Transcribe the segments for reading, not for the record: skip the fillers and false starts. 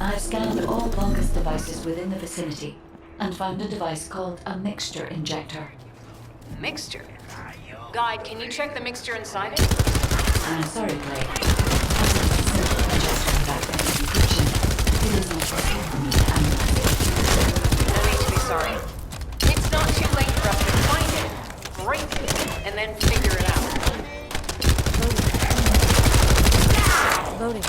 I've scanned all Vulgus devices within the vicinity and found a device called a mixture injector. Mixture? Guide, can you check the mixture inside it? I'm sorry, Blake. As a simple injector without any encryption, it is not possible for me to analyze it. No need to be sorry. It's not too late for us to find it, break it, and then figure it out. Loading.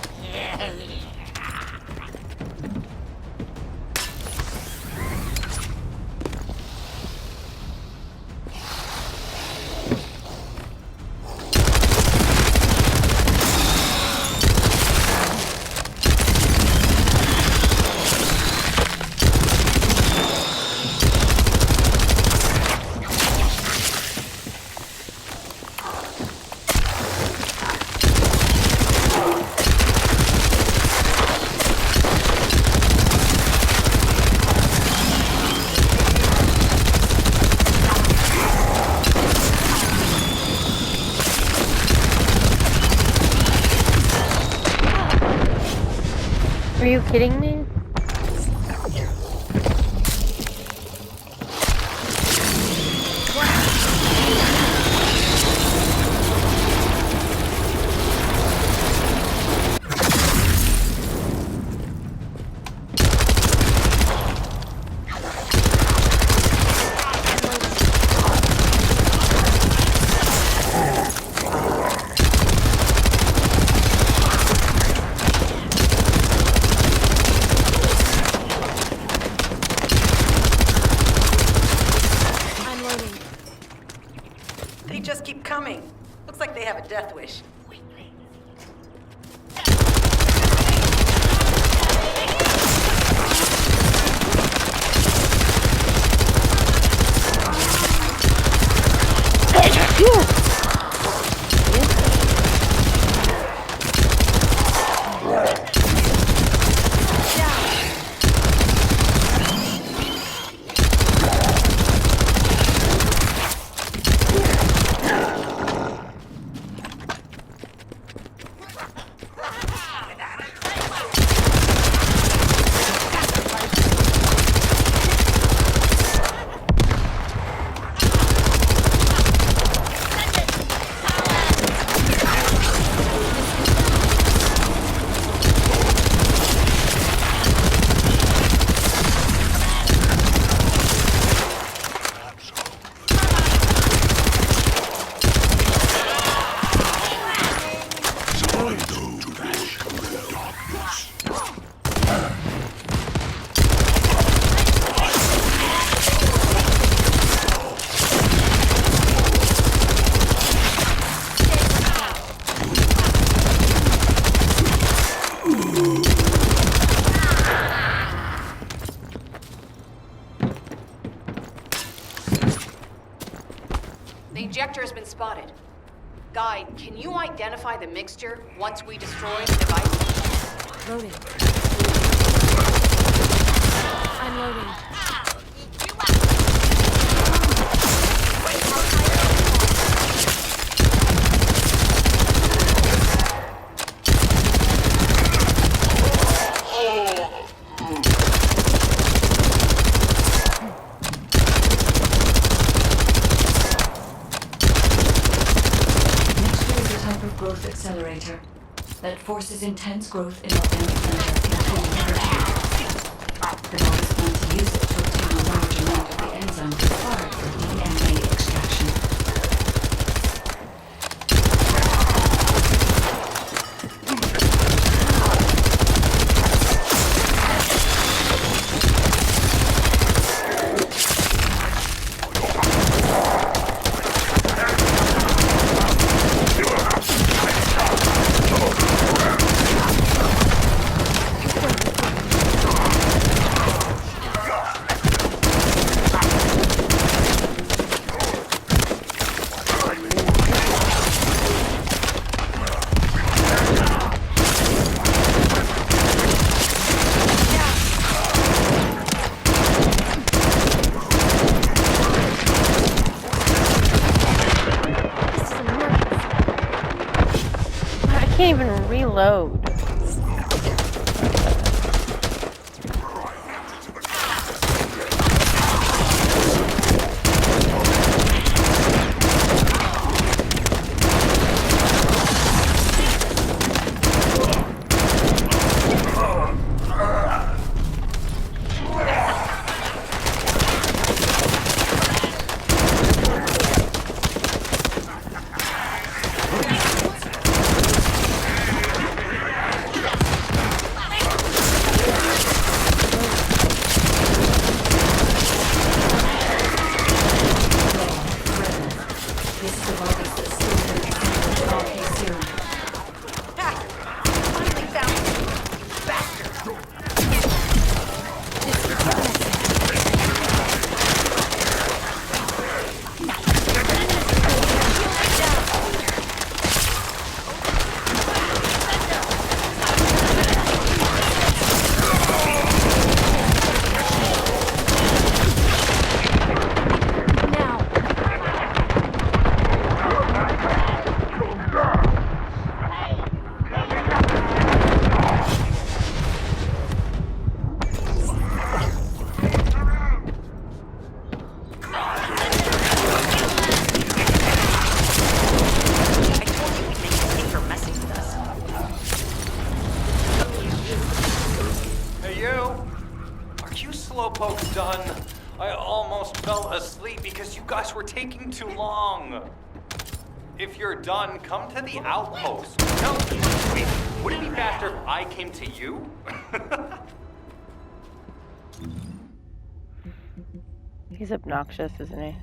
Are you kidding me? They just keep coming. Looks like they have a death wish. The ejector has been spotted. Guide, can you identify the mixture once we destroy the device? Loading. I'm loading. Growth accelerator that forces intense growth in organic matter into the The Vulgus plan to use it to obtain a large amount of the enzyme required for DNA extraction. I can't even reload. slowpoke's done. I almost fell asleep because you guys were taking too long. If you're done, come to the outpost. No, wait, would it be faster if I came to you? He's obnoxious, isn't he?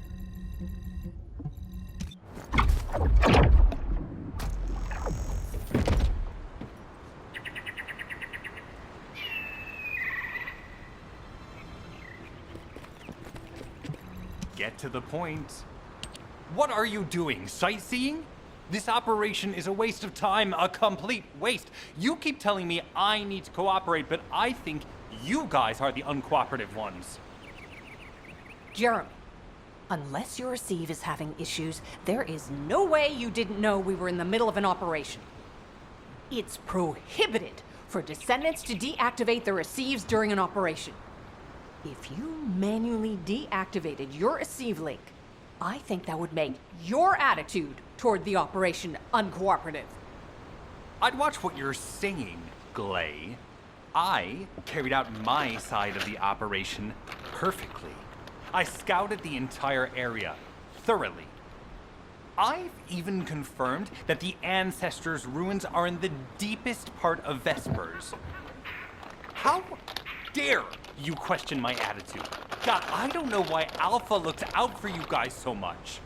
Get to the point. What are you doing? Sightseeing? This operation is a waste of time, a complete waste. You keep telling me I need to cooperate, but I think you guys are the uncooperative ones. Jeremy, unless your receive is having issues, there is no way you didn't know we were in the middle of an operation. It's prohibited for Descendants to deactivate their receives during an operation. If you manually deactivated your receive link, I think that would make your attitude toward the operation uncooperative. I'd watch what you're saying, Glay. I carried out my side of the operation perfectly. I scouted the entire area thoroughly. I've even confirmed that the Ancestors' ruins are in the deepest part of Vespers. How dare you question my attitude? God, I don't know why Alpha looks out for you guys so much.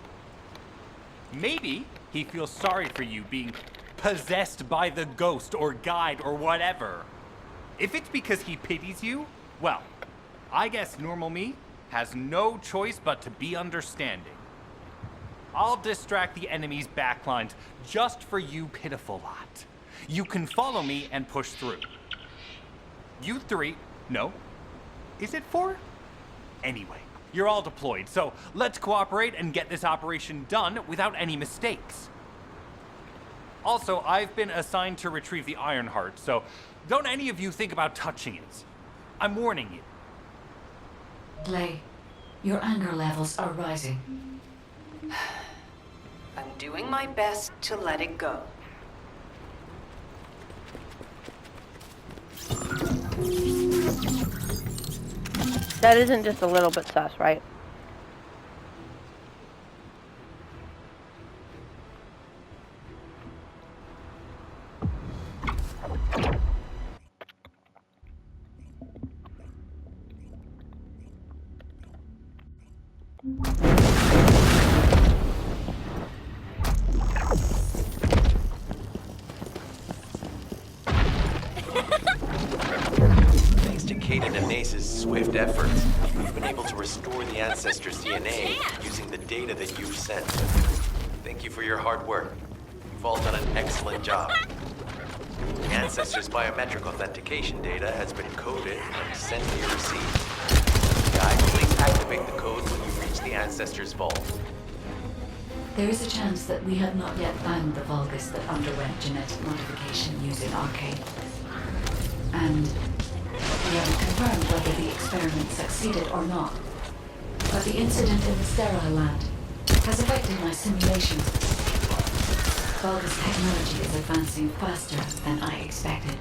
Maybe he feels sorry for you being possessed by the ghost or guide or whatever. If it's because he pities you, well, I guess normal me has no choice but to be understanding. I'll distract the enemy's backlines just for you pitiful lot. You can follow me and push through. You three, no, is it four? Anyway, you're all deployed, so let's cooperate and get this operation done without any mistakes. Also, I've been assigned to retrieve the Ironheart, so don't any of you think about touching it. I'm warning you. Glay, your anger levels are rising. I'm doing my best to let it go. That isn't just a little bit sus, right? Thanks to Kaden and Nace's swift efforts, we've been able to restore the Ancestors' DNA using the data that you've sent. Thank you for your hard work. You've all done an excellent job. The Ancestors' biometric authentication data has been coded and sent to your receipt. Guide, please activate the code when you reach the Ancestors' vault. There is a chance that we have not yet found the Vulgus that underwent genetic modification using Arcane. And we haven't confirmed whether the experiment succeeded or not. But the incident in the sterile land has affected my simulations. Vulgus technology is advancing faster than I expected.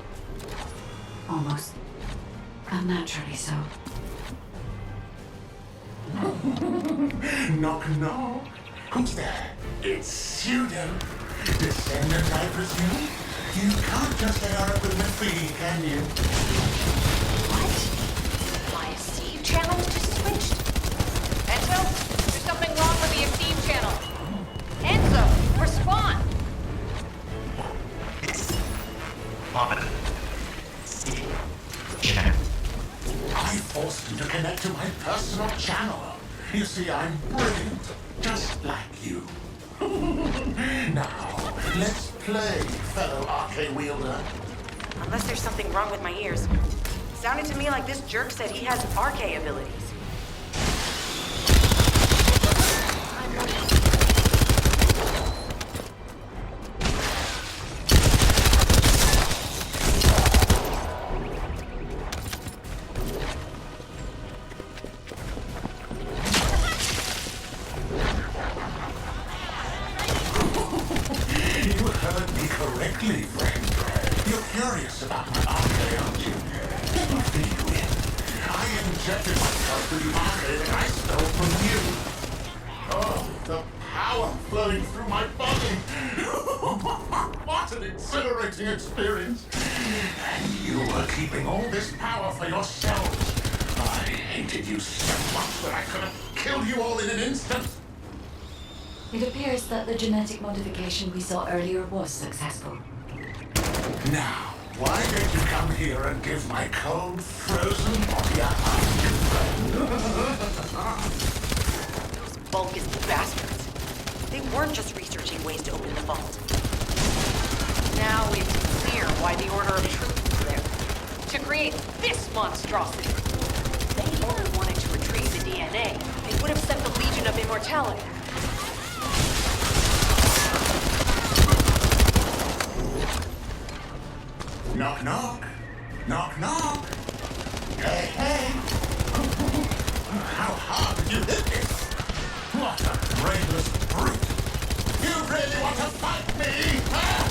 Almost unnaturally so. Knock, knock. Who's there? It's Pseudo. Descendant, I presume? You can't just air up with the fee, can you? What? My receive channel just switched. Enzo, there's something wrong with the receive channel. Enzo, respond! It's on. See, chat. I forced him to connect to my personal channel. You see, I'm brilliant, just like you. Now, let's play, fellow arcane wielder. Unless there's something wrong with my ears. Sounded to me like this jerk said he has RK abilities. You heard me correctly, friend. You're curious about my RK, aren't you? Let me fill you in. I injected my the arcade that I stole from you. Oh, the power flowing through my body. What an exhilarating experience. And you were keeping all this power for yourselves. I hated you so much that I could have killed you all in an instant. It appears that the genetic modification we saw earlier was successful. Now, why don't you come here and give my cold, frozen body a hug? Those Vulgus bastards. They weren't just researching ways to open the vault. Now it's clear why the Order of Truth was there. To create this monstrosity. If they only wanted to retrieve the DNA, they would have sent the Legion of Immortality. Knock, knock. Knock, knock. Hey, hey. How hard did you hit this? What a brainless brute. You really want to fight me, huh?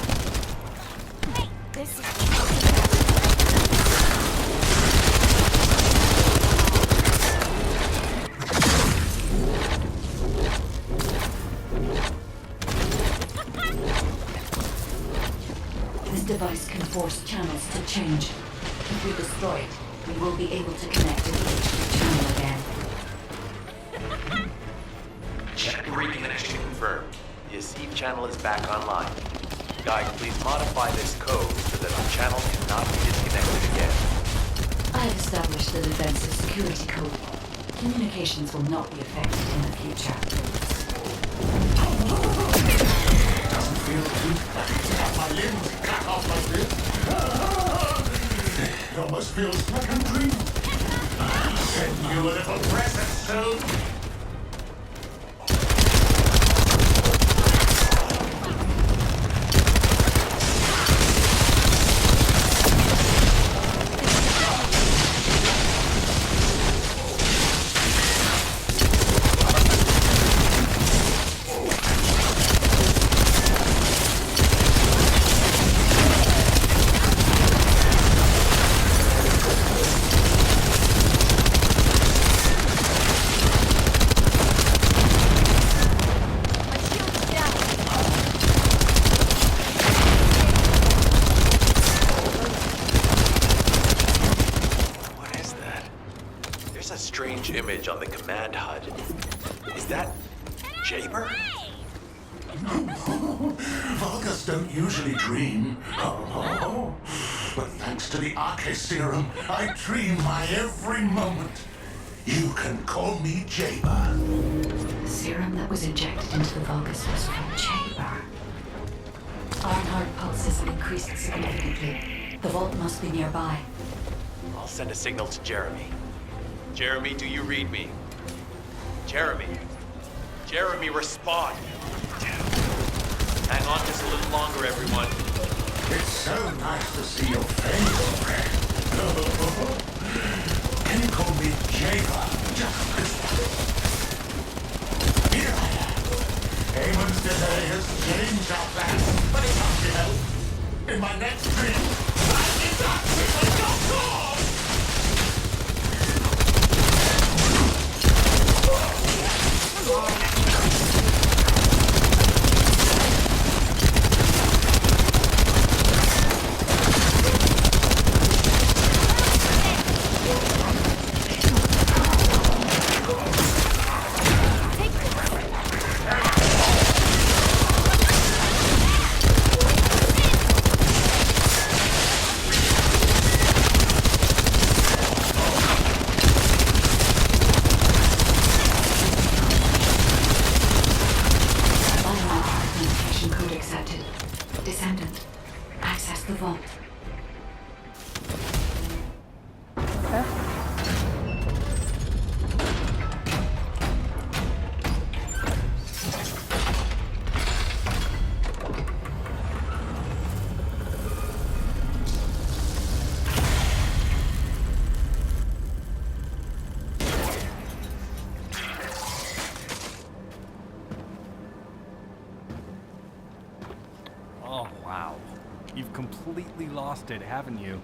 This is This device can force channels to change. If we destroy it, we will be able to connect to the HD channel again. Check reconnection confirmed. The Asif channel is back online. Guide, please modify this code so that the channel cannot be disconnected again. I have established the defensive security code. Communications will not be affected in the future. Doesn't feel too bad to have my limbs cut off like this. It almost feels like I'm dreaming. I'll send you a little present soon. Strange image on the command HUD. Is that Jaber? Vulgus don't usually dream. Oh, but thanks to the Arche serum, I dream my every moment. You can call me Jaber. The serum that was injected into the Vulgus was from Jaber. Ironheart pulses have increased significantly. The vault must be nearby. I'll send a signal to Jeremy. Jeremy, do you read me? Jeremy. Jeremy, respond. Hang on just a little longer, everyone. It's so nice to see your face, friend. Can you call me Jaber? Just this once. Here I am. Eamon's delay has changed our plans, but it can't be helped. In my next dream, I'll be back with my doctor! Descendant, access the vault. Oh, wow. You've completely lost it, haven't you?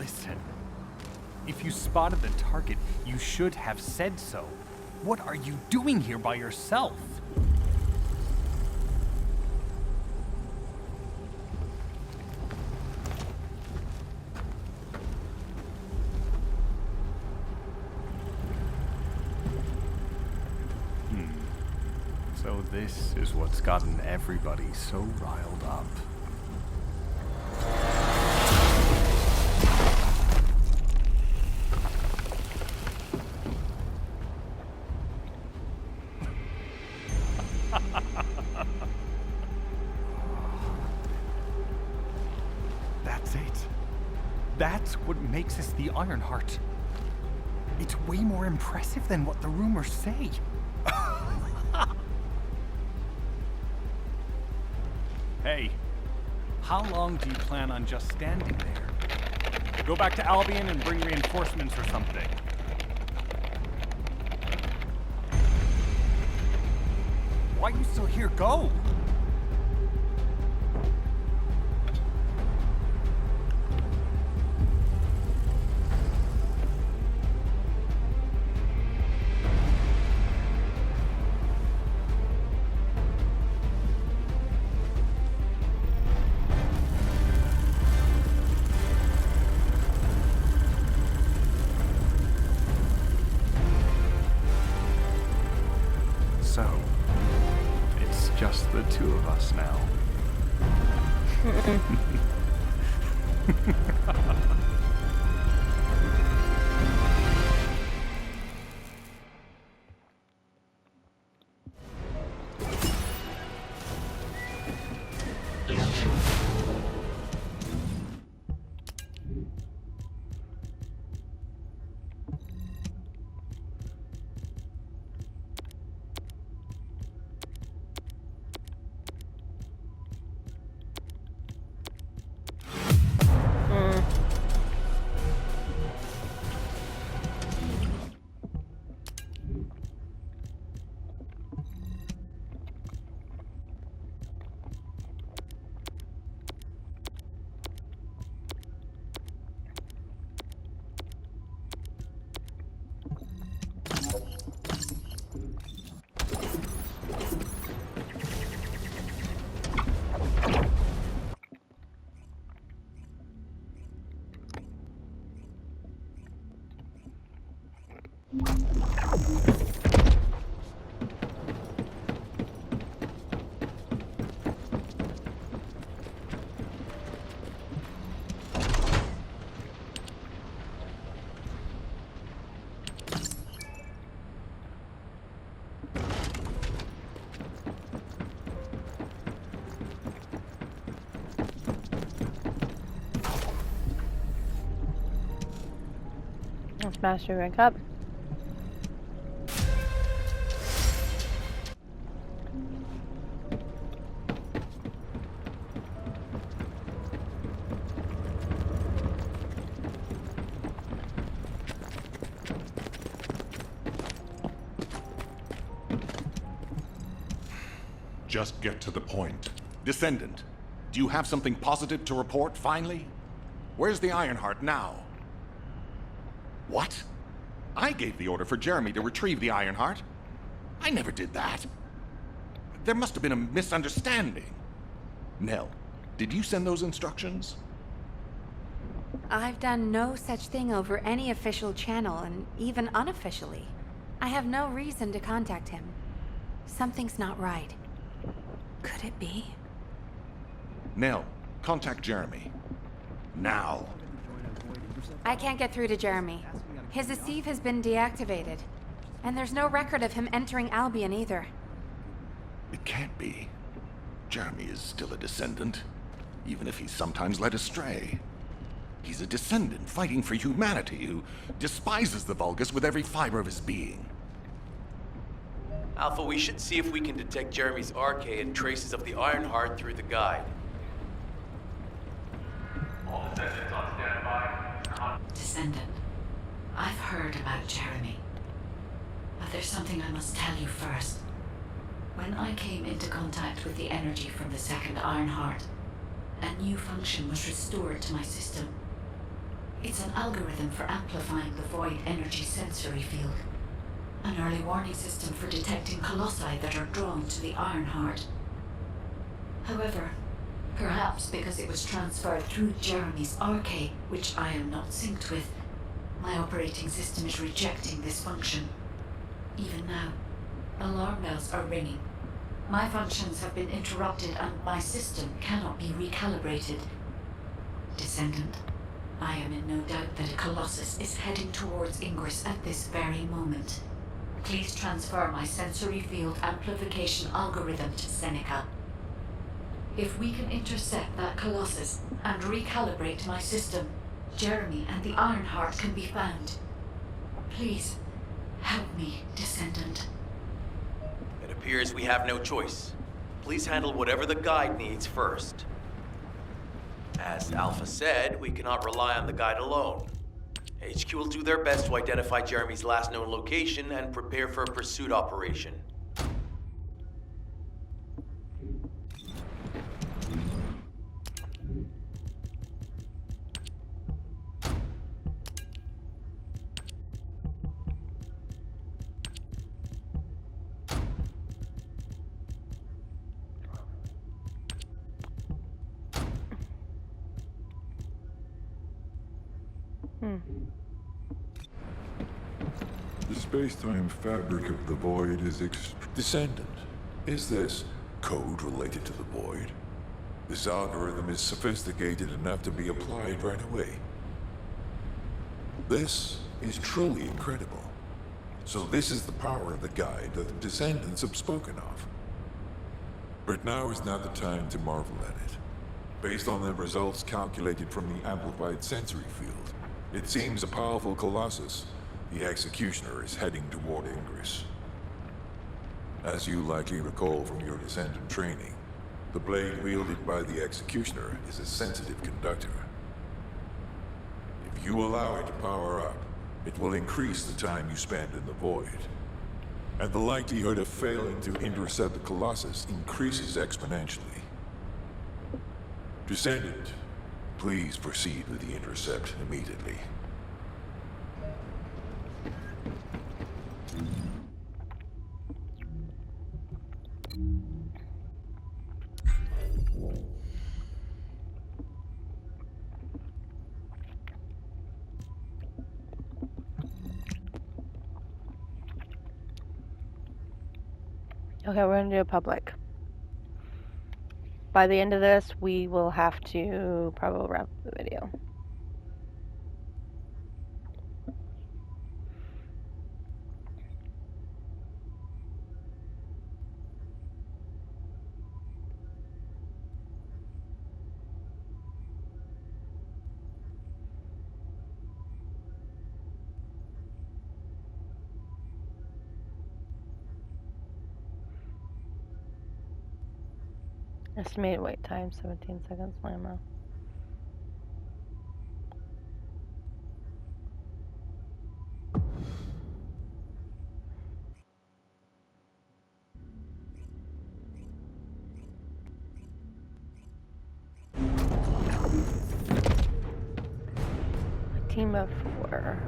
Listen. If you spotted the target, you should have said so. What are you doing here by yourself? So this is what's gotten everybody so riled up. That's it. That's what makes us the Ironheart. It's way more impressive than what the rumors say. Hey, how long do you plan on just standing there? Go back to Albion and bring reinforcements or something. Why are you still here? Go! So, it's just the two of us now. Master rank up. Just get to the point. Descendant, do you have something positive to report, finally? Where's the Ironheart now? What? I gave the order for Jeremy to retrieve the Ironheart. I never did that. There must have been a misunderstanding. Nell, did you send those instructions? I've done no such thing over any official channel, and even unofficially. I have no reason to contact him. Something's not right. Could it be? Nell, contact Jeremy. Now. I can't get through to Jeremy. His Asive has been deactivated. And there's no record of him entering Albion either. It can't be. Jeremy is still a descendant, even if he's sometimes led astray. He's a descendant fighting for humanity who despises the Vulgus with every fiber of his being. Alpha, we should see if we can detect Jeremy's RK and traces of the Ironheart through the guide. All descendants on standby. Descendant, I've heard about Jeremy. But there's something I must tell you first. When I came into contact with the energy from the second Ironheart, a new function was restored to my system. It's an algorithm for amplifying the void energy sensory field. An early warning system for detecting colossi that are drawn to the Ironheart. However, perhaps because it was transferred through Jeremy's arcade, which I am not synced with, my operating system is rejecting this function. Even now, alarm bells are ringing. My functions have been interrupted and my system cannot be recalibrated. Descendant, I am in no doubt that a Colossus is heading towards Ingress at this very moment. Please transfer my sensory field amplification algorithm to Seneca. If we can intercept that Colossus and recalibrate my system, Jeremy and the Ironheart can be found. Please, help me, Descendant. It appears we have no choice. Please handle whatever the guide needs first. As Alpha said, we cannot rely on the guide alone. HQ will do their best to identify Jeremy's last known location and prepare for a pursuit operation. The space-time fabric of the void is Descendant, is this code related to the void? This algorithm is sophisticated enough to be applied right away. This is truly incredible. So this is the power of the guide that the Descendants have spoken of. But now is not the time to marvel at it. Based on the results calculated from the amplified sensory field, it seems a powerful Colossus, the Executioner, is heading toward Ingress. As you likely recall from your Descendant training, the blade wielded by the Executioner is a sensitive conductor. If you allow it to power up, it will increase the time you spend in the void. And the likelihood of failing to intercept the Colossus increases exponentially. Descendant, please proceed with the intercept immediately. Okay, we're gonna do a public. By the end of this, we will have to probably wrap the video. Estimated wait time, 17 seconds, Lama. A team of 4.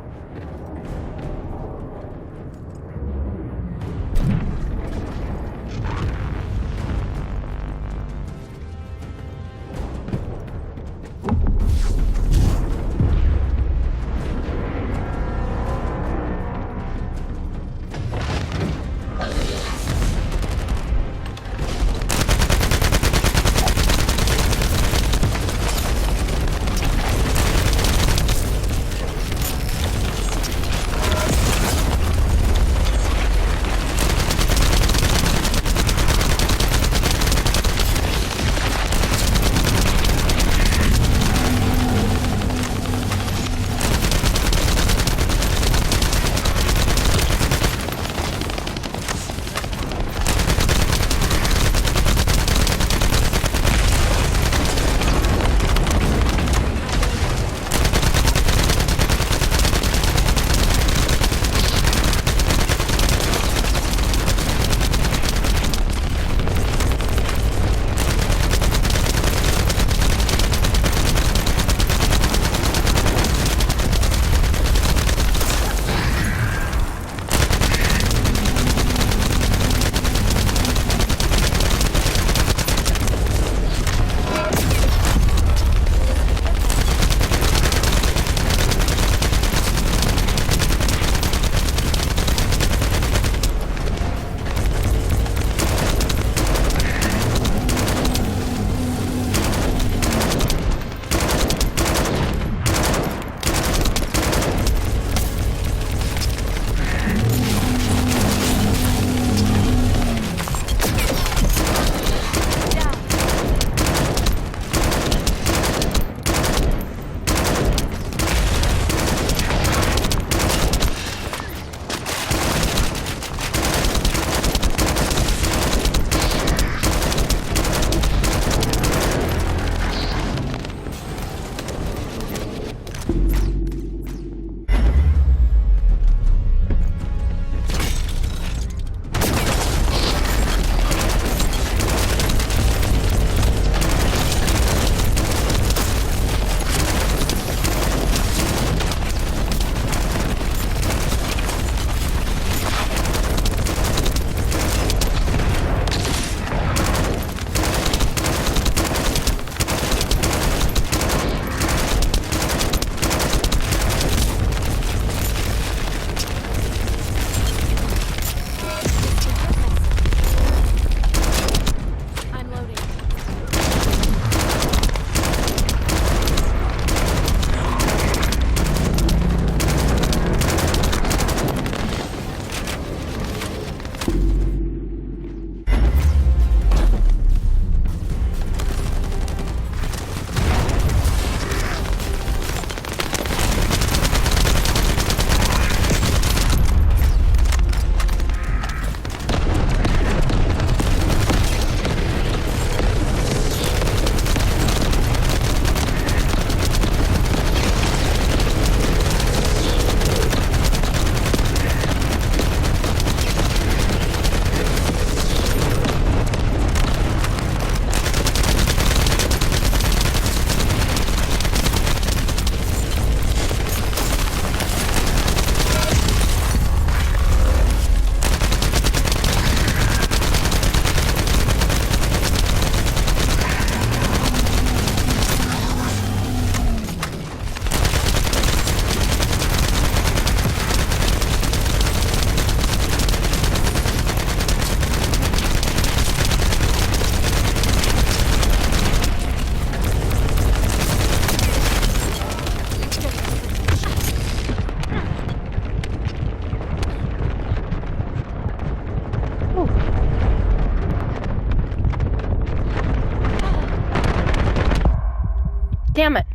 Damn it.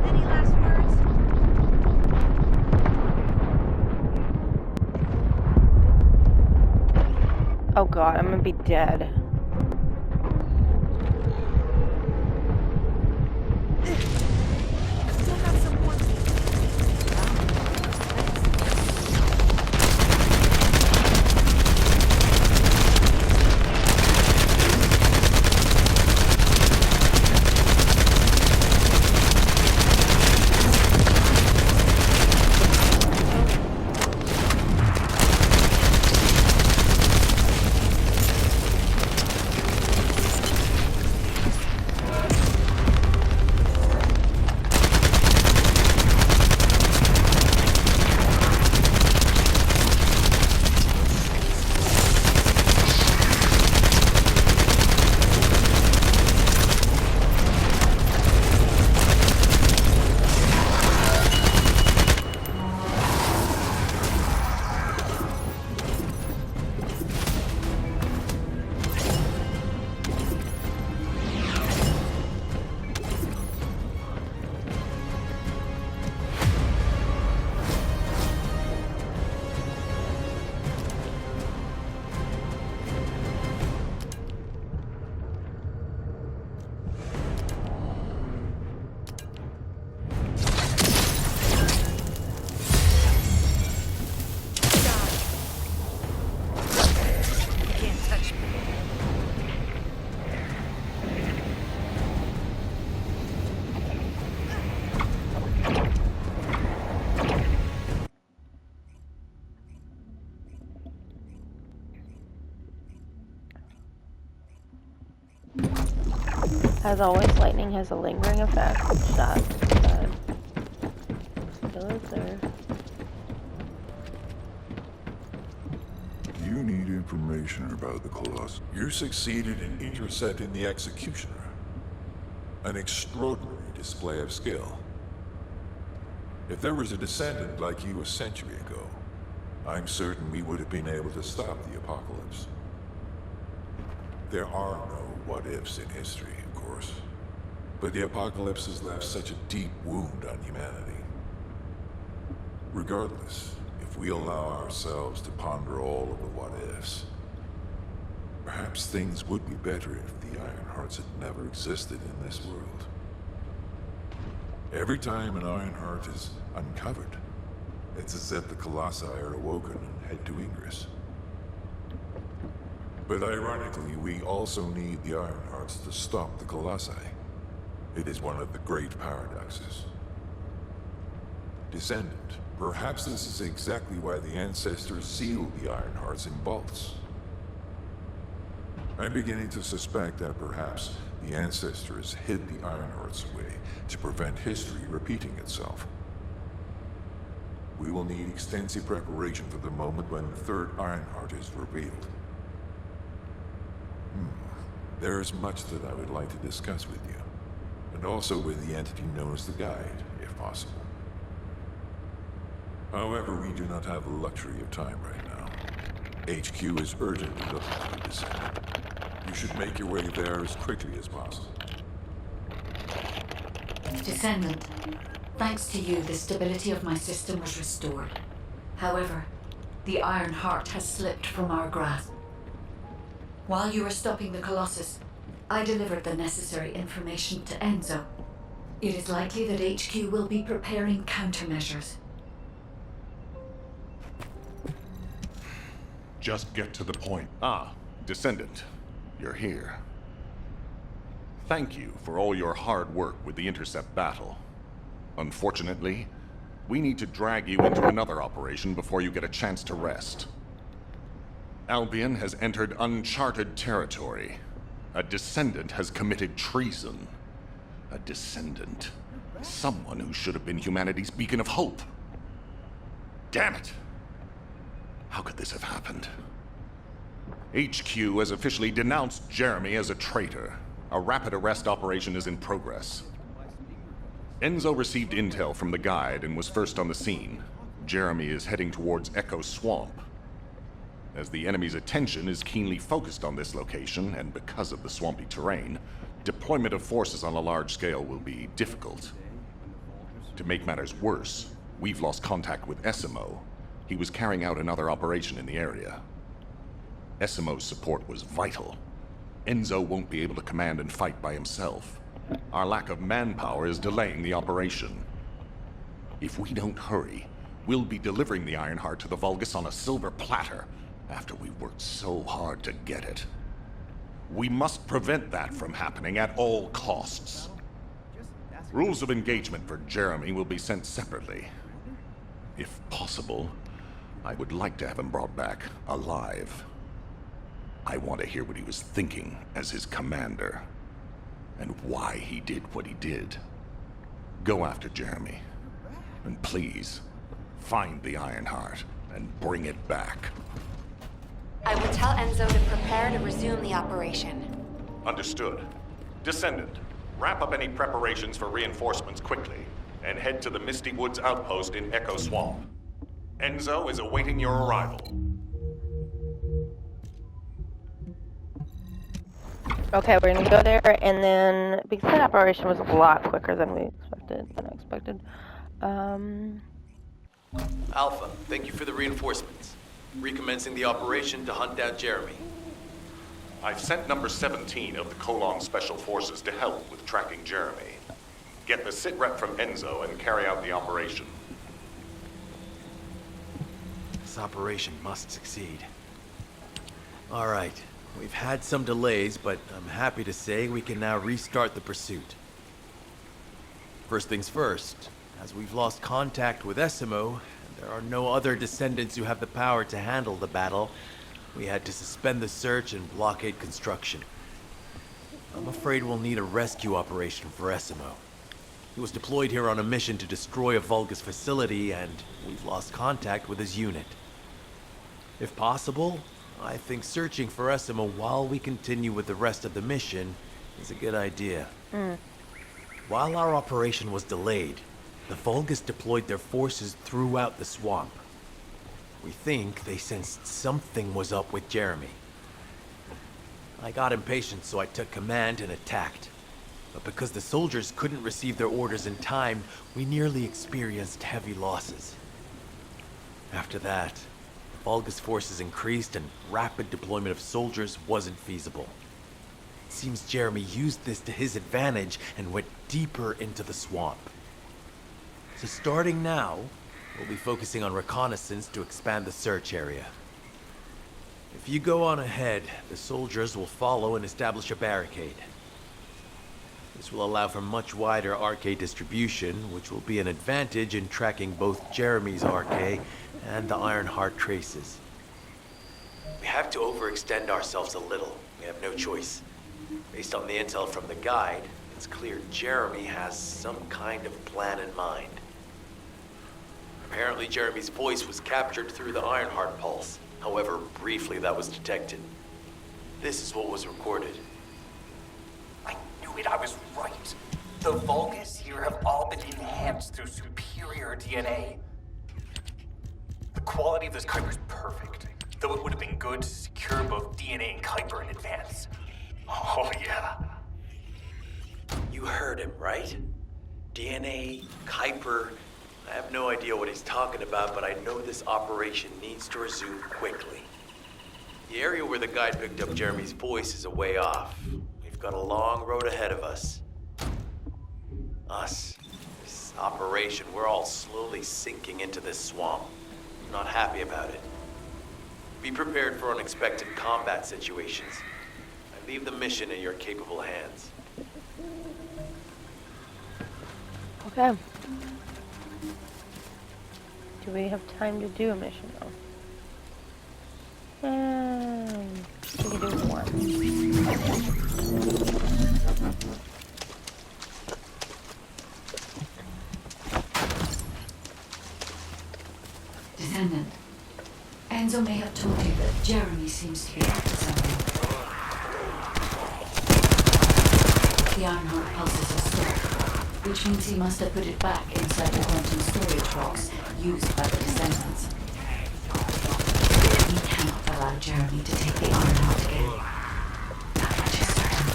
Any last words? Oh god, I'm gonna be dead. Still have some more. As always, lightning has a lingering effect. Shot, but still is there. You need information about the Colossus. You succeeded in intercepting the Executioner. An extraordinary display of skill. If there was a descendant like you a century ago, I'm certain we would have been able to stop the apocalypse. There are no what-ifs in history, of course. But the apocalypse has left such a deep wound on humanity. Regardless, if we allow ourselves to ponder all of the what-ifs, perhaps things would be better if the Ironhearts had never existed in this world. Every time an Ironheart is uncovered, it's as if the Colossi are awoken and head to Ingress. But ironically, we also need the Ironhearts to stop the Colossi. It is one of the great paradoxes. Descendant, perhaps this is exactly why the ancestors sealed the Ironhearts in vaults. I'm beginning to suspect that perhaps the ancestors hid the Ironhearts away to prevent history repeating itself. We will need extensive preparation for the moment when the third Ironheart is revealed. There is much that I would like to discuss with you, and also with the entity known as the Guide, if possible. However, we do not have the luxury of time right now. HQ is urgently looking for a descendant. You should make your way there as quickly as possible. Descendant, thanks to you, the stability of my system was restored. However, the Iron Heart has slipped from our grasp. While you were stopping the Colossus, I delivered the necessary information to Enzo. It is likely that HQ will be preparing countermeasures. Just get to the point. Ah, Descendant, you're here. Thank you for all your hard work with the Intercept battle. Unfortunately, we need to drag you into another operation before you get a chance to rest. Albion has entered uncharted territory. A Descendant has committed treason. A Descendant. Someone who should have been humanity's beacon of hope. Damn it! How could this have happened? HQ has officially denounced Jeremy as a traitor. A rapid arrest operation is in progress. Enzo received intel from the Guide and was first on the scene. Jeremy is heading towards Echo Swamp. As the enemy's attention is keenly focused on this location, and because of the swampy terrain, deployment of forces on a large scale will be difficult. To make matters worse, we've lost contact with Essimo. He was carrying out another operation in the area. Essimo's support was vital. Enzo won't be able to command and fight by himself. Our lack of manpower is delaying the operation. If we don't hurry, we'll be delivering the Ironheart to the Vulgus on a silver platter after we worked so hard to get it. We must prevent that from happening at all costs. Rules of engagement for Jeremy will be sent separately. If possible, I would like to have him brought back alive. I want to hear what he was thinking as his commander, and why he did what he did. Go after Jeremy, and please, find the Ironheart and bring it back. I will tell Enzo to prepare to resume the operation. Understood. Descendant, wrap up any preparations for reinforcements quickly, and head to the Misty Woods outpost in Echo Swamp. Enzo is awaiting your arrival. Okay, we're gonna go there, and then because that operation was a lot quicker than I expected. Alpha, thank you for the reinforcements. Recommencing the operation to hunt down Jeremy. I've sent number 17 of the Colon Special Forces to help with tracking Jeremy. Get the sitrep from Enzo and carry out the operation. This operation must succeed. All right, we've had some delays, but I'm happy to say we can now restart the pursuit. First things first, as we've lost contact with Essimo, and there are no other descendants who have the power to handle the battle, we had to suspend the search and blockade construction. I'm afraid we'll need a rescue operation for Essimo. He was deployed here on a mission to destroy a Vulgus facility, and we've lost contact with his unit. If possible, I think searching for Essimo while we continue with the rest of the mission is a good idea. While our operation was delayed, the Vulgus deployed their forces throughout the swamp. We think they sensed something was up with Jeremy. I got impatient, so I took command and attacked. But because the soldiers couldn't receive their orders in time, we nearly experienced heavy losses. After that, Vulgus forces increased and rapid deployment of soldiers wasn't feasible. It seems Jeremy used this to his advantage and went deeper into the swamp. So starting now, we'll be focusing on reconnaissance to expand the search area. If you go on ahead, the soldiers will follow and establish a barricade. This will allow for much wider RK distribution, which will be an advantage in tracking both Jeremy's RK and the Ironheart traces. We have to overextend ourselves a little. We have no choice. Based on the intel from the guide, it's clear Jeremy has some kind of plan in mind. Apparently, Jeremy's voice was captured through the Ironheart pulse. However, briefly that was detected. This is what was recorded. I knew it, I was right. The Vulgus here have all been enhanced through superior DNA. The quality of this Kuiper's perfect, though it would have been good to secure both DNA and Kuiper in advance. Oh yeah. You heard him, right? DNA, Kuiper. I have no idea what he's talking about, but I know this operation needs to resume quickly. The area where the guide picked up Jeremy's voice is a way off. We've got a long road ahead of us. This operation, we're all slowly sinking into this swamp. I'm not happy about it. Be prepared for unexpected combat situations. I leave the mission in your capable hands. Okay. Do we have time to do a mission though? We can do one. Descendant, Enzo may have told you that Jeremy seems to be up to something. The Ironheart pulses are stopped, which means he must have put it back inside the quantum storage box used by the Descendants. We cannot allow allowed Jeremy to take the iron heart again. That much is certain.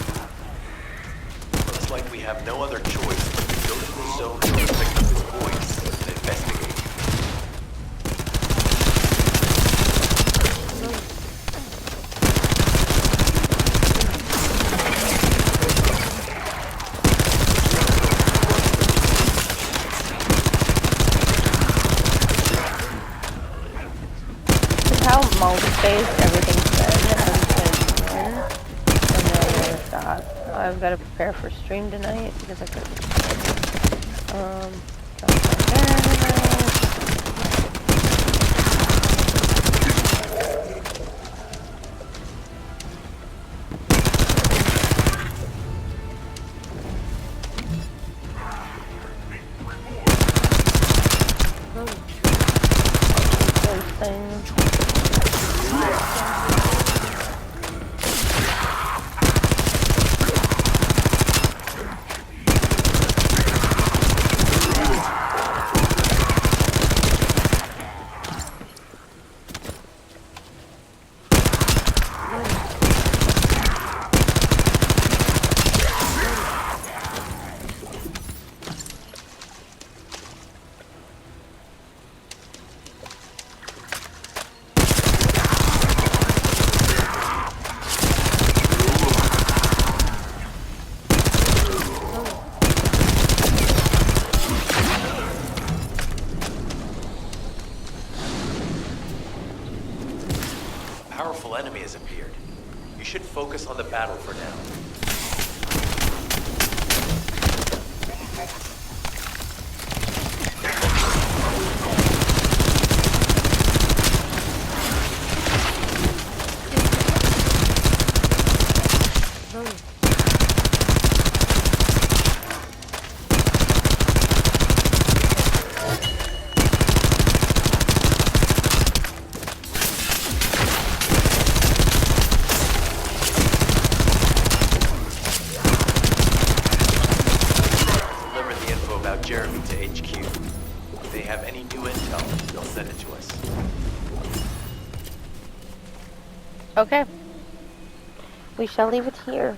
Looks like we have no other choice but to go to the zone to pick up his voice and investigate. How multi-phased everything's been has been and then I've got to prepare for stream tonight because I couldn't those things. Powerful enemy has appeared. You should focus on the battle for now. Jeremy to HQ. If they have any new intel, they'll send it to us. Okay. We shall leave it here.